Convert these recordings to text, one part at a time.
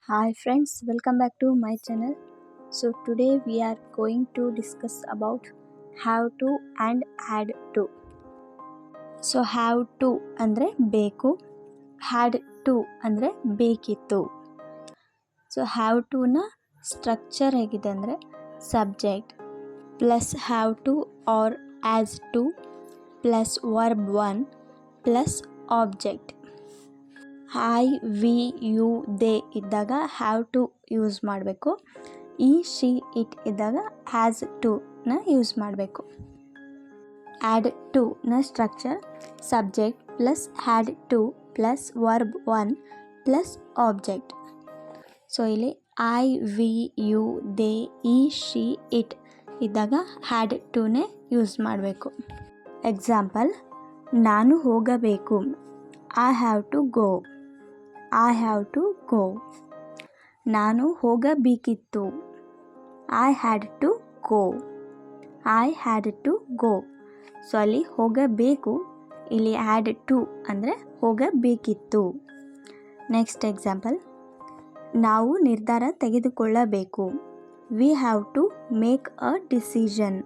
Hi friends, welcome back to my channel. So today we are going to discuss about have to and had to. So have to ಅಂದ್ರೆ ಬೇಕು, had to ಅಂದ್ರೆ ಬೇಕಿತ್ತು. So have to ನ structure ಹೇಗಿದೆ ಅಂದರೆ subject plus have to or has to plus verb one plus object. I we you they ಇದ್ದಾಗ have to use ಮಾಡಬೇಕು. He she it ಇದ್ದಾಗ ಹ್ಯಾಸ್ ಟುನ ಯೂಸ್ ಮಾಡಬೇಕು. ಆ್ಯಡ್ ಟುನ structure subject plus had to plus verb one plus object. So ಇಲ್ಲಿ I we you they he she it ಇದ್ದಾಗ had ಟುನೇ use ಮಾಡಬೇಕು. ಎಕ್ಸಾಂಪಲ್, ನಾನು ಹೋಗಬೇಕು, I have to go. I have to go. ನಾನು ಹೋಗಬೇಕಿತ್ತು, I had to go. I had to go. So ಅಲ್ಲಿ ಹೋಗಬೇಕು, ಇಲ್ಲಿ ಹ್ಯಾಡ್ ಟು ಅಂದರೆ ಹೋಗಬೇಕಿತ್ತು. ನೆಕ್ಸ್ಟ್ ಎಕ್ಸಾಂಪಲ್, ನಾವು ನಿರ್ಧಾರ ತೆಗೆದುಕೊಳ್ಳಬೇಕು, we have to make a decision.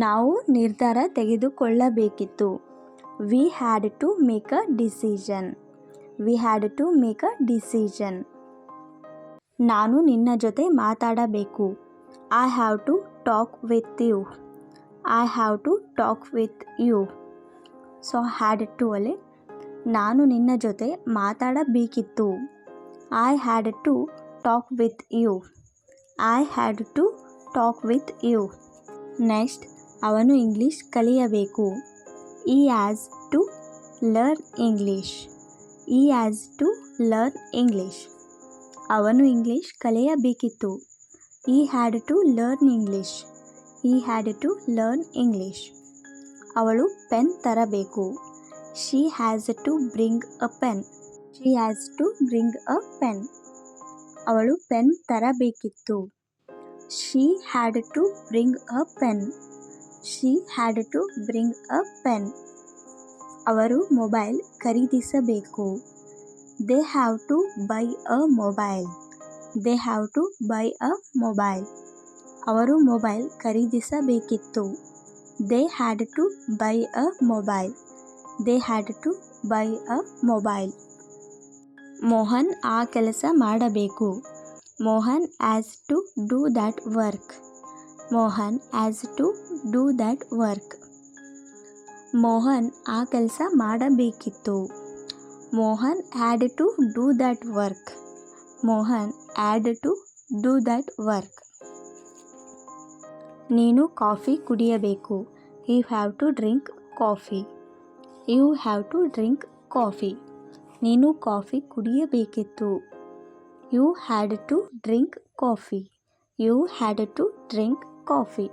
ನಾವು ನಿರ್ಧಾರ ತೆಗೆದುಕೊಳ್ಳಬೇಕಿತ್ತು, we had to make a decision. We had to make a decision. ನಾನು ನಿನ್ನ ಜೊತೆ ಮಾತಾಡಬೇಕು, I have to talk with you. I have to talk with you. So had to ಅಲ್ಲಿ ನಾನು ನಿನ್ನ ಜೊತೆ ಮಾತಾಡಬೇಕಿತ್ತು, I had to talk with you. I had to talk with you. Next, ಅವನು ಇಂಗ್ಲೀಷ್ ಕಲಿಯಬೇಕು, he has to learn English. ಈ has to learn English. ಅವನು English ಕಲಿಯಬೇಕಿತ್ತು, he had to learn English. He had to learn English. ಅವಳು pen ತರಬೇಕು, she has to bring a pen. She has to bring a pen. ಅವಳು pen ತರಬೇಕಿತ್ತು, she had to bring a pen. She had to bring a pen. ಅವರು mobile ಖರೀದಿಸಬೇಕು, they have to buy a mobile. They have to buy a mobile. ಅವರು mobile ಖರೀದಿಸಬೇಕಿತ್ತು, they had to buy a mobile. They had to buy a mobile. Mohan ಆ ಕೆಲಸ ಮಾಡಬೇಕು, Mohan has to do that work. Mohan has to do that work. Mohan ಆ ಕೆಲಸ ಮಾಡಬೇಕಿತ್ತು, Mohan had to do that work. Mohan had to do that work. ನೀನು coffee ಕುಡಿಯಬೇಕು, you have to drink coffee. You have to drink coffee. ನೀನು coffee ಕುಡಿಯಬೇಕಿತ್ತು, you had to drink coffee. You had to drink coffee.